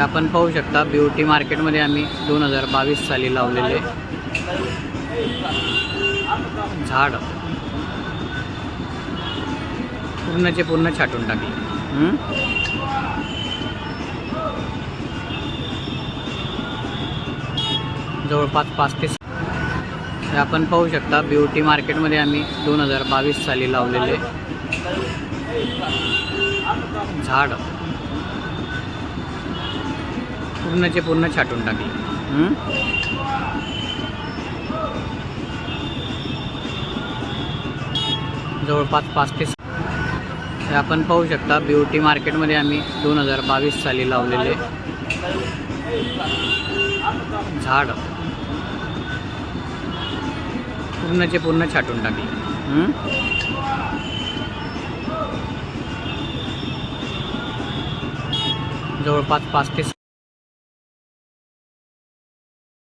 हे आपण पाहू शकता ब्युटी मार्केटमध्ये आम्ही 2022 साली लावलेले झाड पूर्णचे पूर्ण छाटून टाकले। जवळपास 5 ते हे आपण पाहू शकता ब्युटी मार्केटमध्ये आम्ही 2022 साली लावलेले झाड पूर्णचे पूर्ण छाटून टाकले। जवळपास 5 ते हे आपण पाहू शकता ब्युटी मार्केटमध्ये आम्ही 2022 साली लावलेले झाड पूर्णचे पूर्ण छाटून टाकले। जवळपास 5 ते